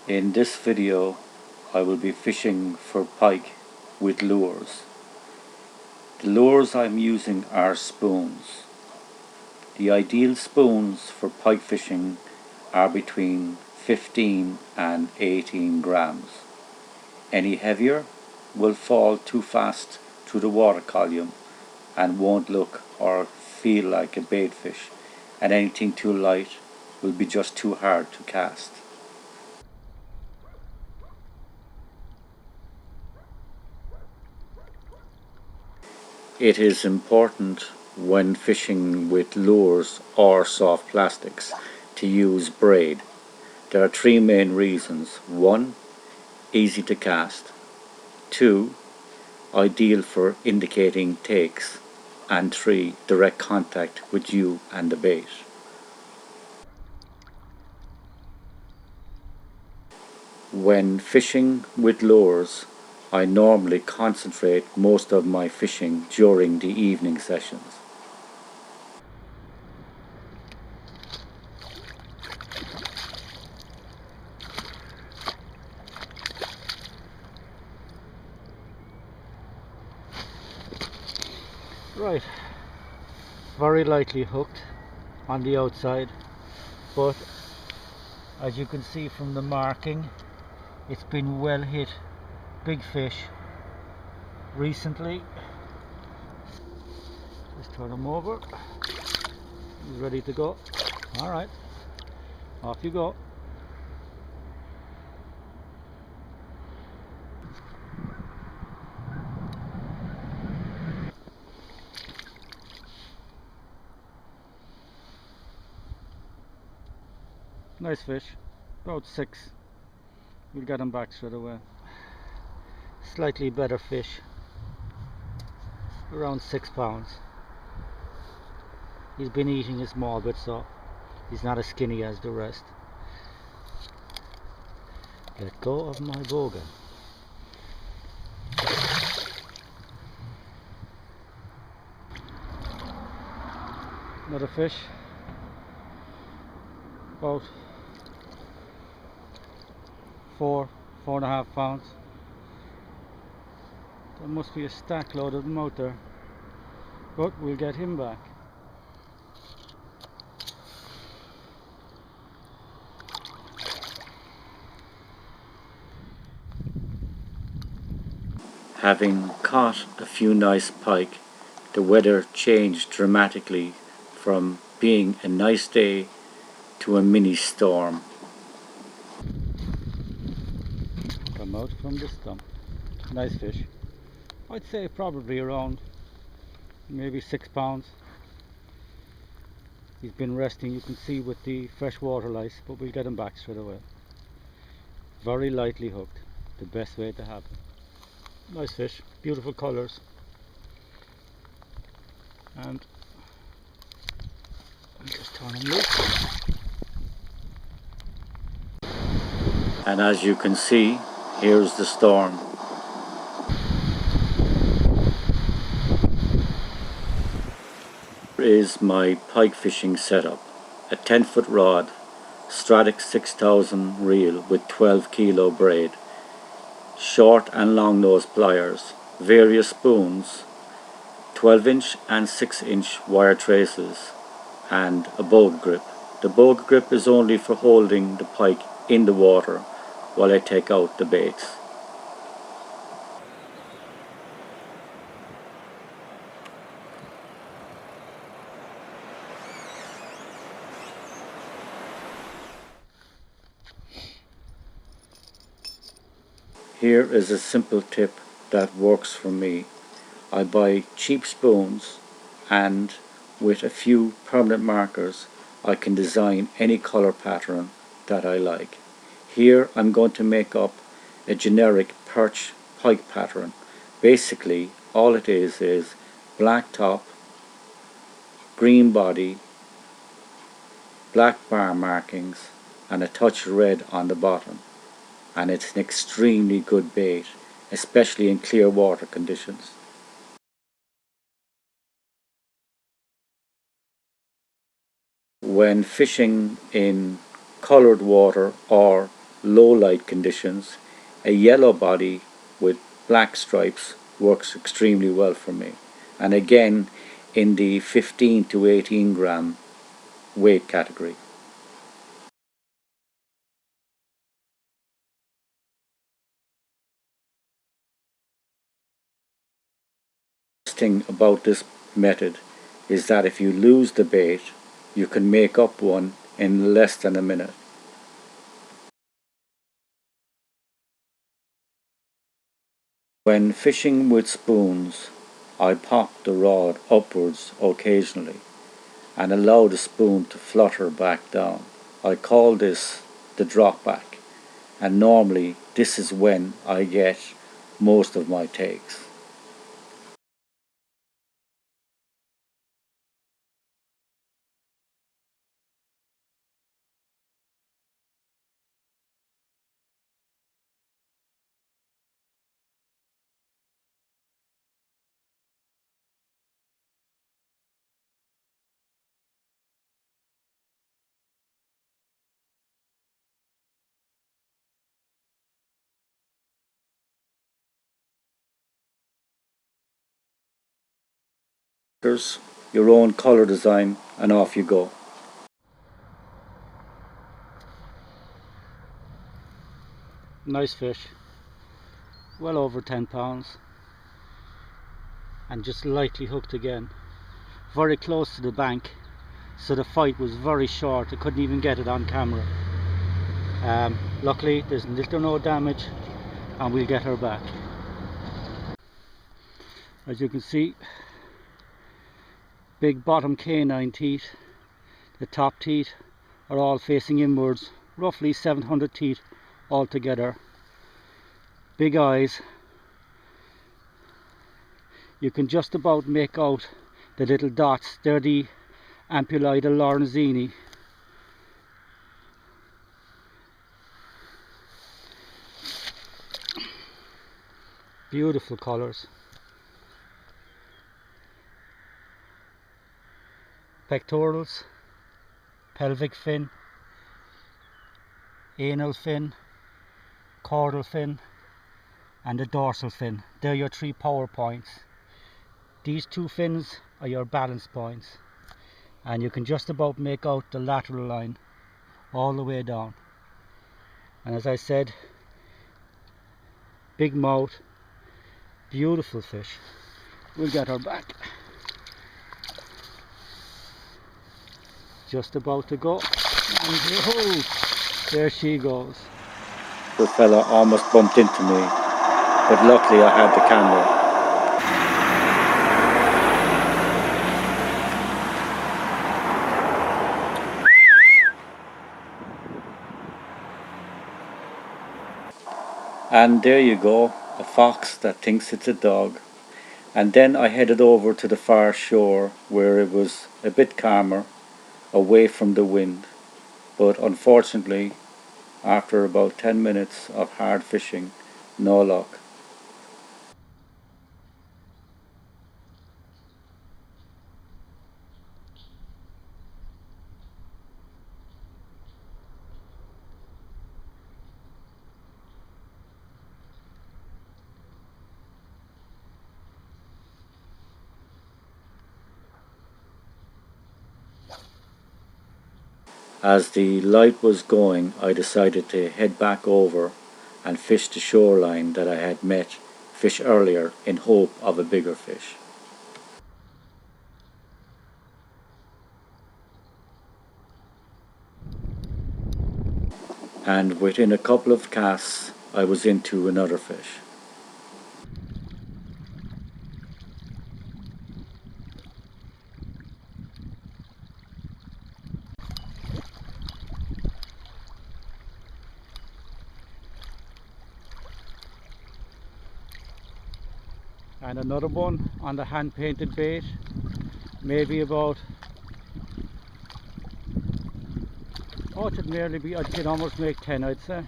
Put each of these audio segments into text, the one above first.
In this video I will be fishing for pike with lures. The lures I'm using are spoons. The ideal spoons for pike fishing are between 15 and 18 grams. Any heavier will fall too fast through the water column and won't look or feel like a bait fish, and anything too light will be just too hard to cast. It is important when fishing with lures or soft plastics to use braid. There are three main reasons. 1. Easy to cast. 2. Ideal for indicating takes. And 3. Direct contact with you and the bait. When fishing with lures, I normally concentrate most of my fishing during the evening sessions. Right, very lightly hooked on the outside, but as you can see from the marking, it's been well hit. Big fish recently. Just turn him over. He's ready to go. Alright, off you go. Nice fish, about 6. We'll get him back straight away. Slightly better fish, around 6 pounds. He's been eating a small bit, so he's not as skinny as the rest. Let go of my boga. Another fish, about 4.5 pounds. There must be a stack load of them out there, but we'll get him back. Having caught a few nice pike, the weather changed dramatically from being a nice day to a mini storm. Come out from the stump. Nice fish. I'd say probably around maybe 6 pounds. He's been resting, you can see, with the fresh water lice, but we'll get him back straight away. Very lightly hooked, the best way to have him. Nice fish, beautiful colours, and I'll just turn him loose. And as you can see, here's the storm. Here is my pike fishing setup. A 10-foot rod, Stratic 6000 reel with 12 kilo braid, short and long nose pliers, various spoons, 12-inch and 6-inch wire traces, and a boat grip. The boat grip is only for holding the pike in the water while I take out the baits. Here is a simple tip that works for me. I buy cheap spoons, and with a few permanent markers I can design any color pattern that I like. Here I'm going to make up a generic perch pike pattern. Basically all it is black top, green body, black bar markings, and a touch of red on the bottom. And it's an extremely good bait, especially in clear water conditions. When fishing in coloured water or low light conditions, a yellow body with black stripes works extremely well for me. And again, in the 15 to 18 gram weight category. The thing about this method is that if you lose the bait, you can make up one in less than a minute. When fishing with spoons, I pop the rod upwards occasionally and allow the spoon to flutter back down. I call this the drop back, and normally this is when I get most of my takes. There's your own colour design and off you go. Nice fish, well over 10 pounds, and just lightly hooked again, very close to the bank, so the fight was very short. I couldn't even get it on camera. Luckily there's little or no damage, and we'll get her back. As you can see, big bottom canine teeth. The top teeth are all facing inwards, roughly 700 teeth altogether. Big eyes. You can just about make out the little dots. They're the Ampullida lorenzini. Beautiful colours. Pectorals, pelvic fin, anal fin, caudal fin, and the dorsal fin. They're your 3 power points. These 2 fins are your balance points, and you can just about make out the lateral line all the way down. And as I said, big mouth, beautiful fish. We'll get her back. Just about to go, and there she goes. The fella almost bumped into me, but luckily I had the camera. And there you go, a fox that thinks it's a dog. And then I headed over to the far shore where it was a bit calmer, away from the wind. But unfortunately, after about 10 minutes of hard fishing, no luck. As the light was going, I decided to head back over and fish the shoreline that I had met fish earlier in hope of a bigger fish. And within a couple of casts, I was into another fish. And another one on the hand painted bait, maybe about, oh, it should nearly be, I can almost make 10, I'd say.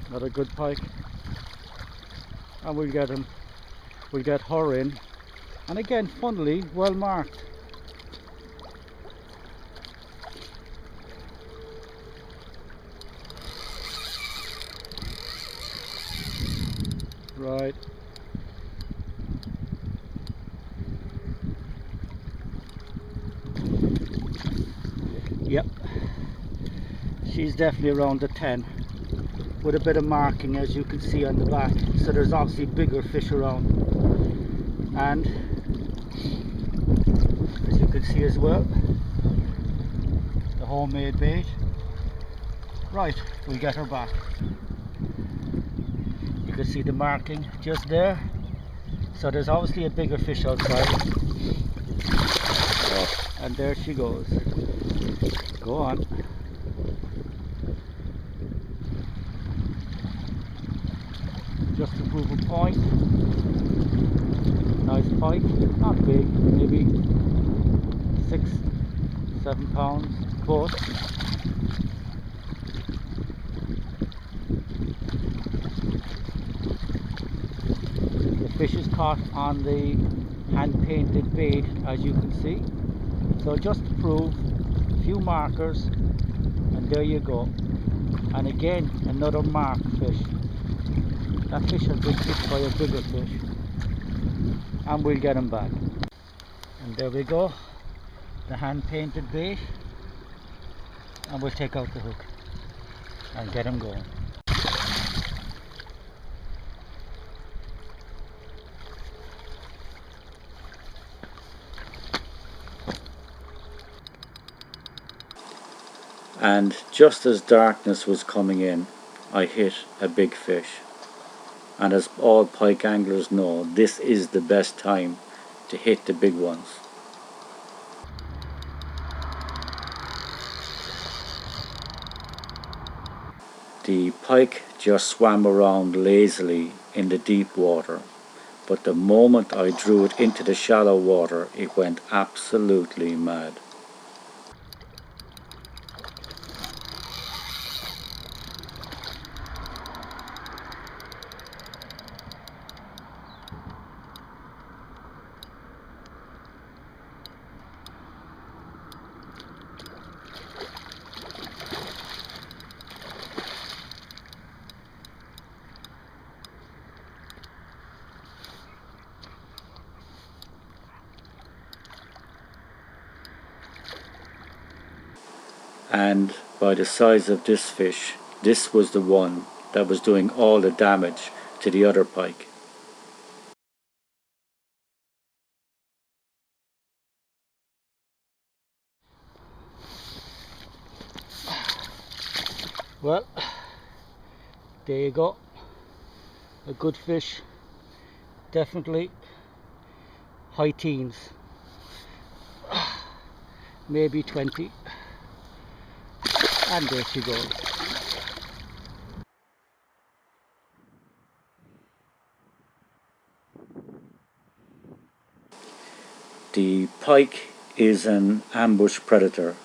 Another good pike, and we'll get him, we'll get her in, and again, funnily well marked. Right. Yep. She's definitely around the 10 with a bit of marking, as you can see on the back. So there's obviously bigger fish around. And as you can see as well, the homemade bait. Right, we'll get her back. You can see the marking just there. So there's obviously a bigger fish outside. And there she goes. Go on. Just to prove a point. Nice pike, not big, maybe 6-7 pounds, but the fish is caught on the hand painted bait, as you can see. So just to prove, a few markers, and there you go. And again, another marked fish. That fish has been hit by a bigger fish, and we'll get him back. And there we go, the hand painted bait, and we'll take out the hook and get him going. And just as darkness was coming in, I hit a big fish. And as all pike anglers know, this is the best time to hit the big ones. The pike just swam around lazily in the deep water, but the moment I drew it into the shallow water, it went absolutely mad. And by the size of this fish, this was the one that was doing all the damage to the other pike. Well, there you go, a good fish, definitely high teens, maybe 20, and there she goes. The pike is an ambush predator,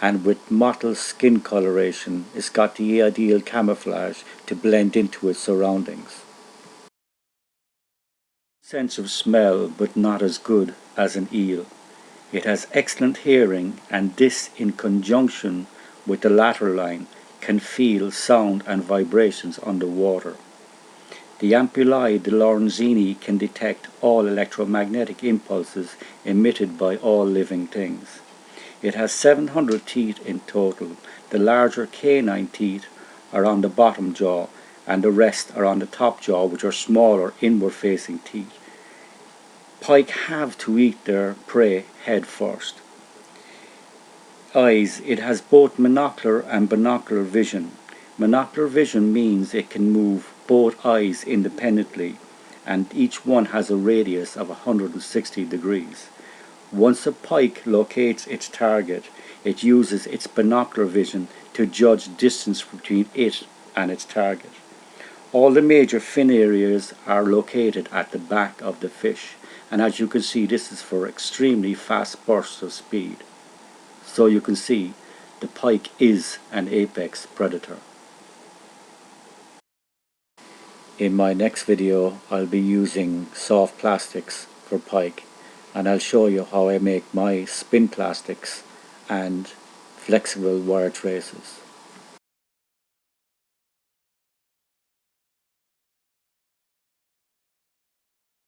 and with mottled skin coloration, it's got the ideal camouflage to blend into its surroundings. Sense of smell, but not as good as an eel. It has excellent hearing, and this in conjunction with the lateral line can feel sound and vibrations underwater. The ampullae de Lorenzini can detect all electromagnetic impulses emitted by all living things. It has 700 teeth in total. The larger canine teeth are on the bottom jaw, and the rest are on the top jaw, which are smaller inward-facing teeth. Pike have to eat their prey head first. Eyes. It has both monocular and binocular vision. Monocular vision means it can move both eyes independently, and each one has a radius of 160 degrees. Once a pike locates its target, it uses its binocular vision to judge distance between it and its target. All the major fin areas are located at the back of the fish, and as you can see, this is for extremely fast bursts of speed. So you can see the pike is an apex predator. In my next video, I'll be using soft plastics for pike, and I'll show you how I make my spin plastics and flexible wire traces.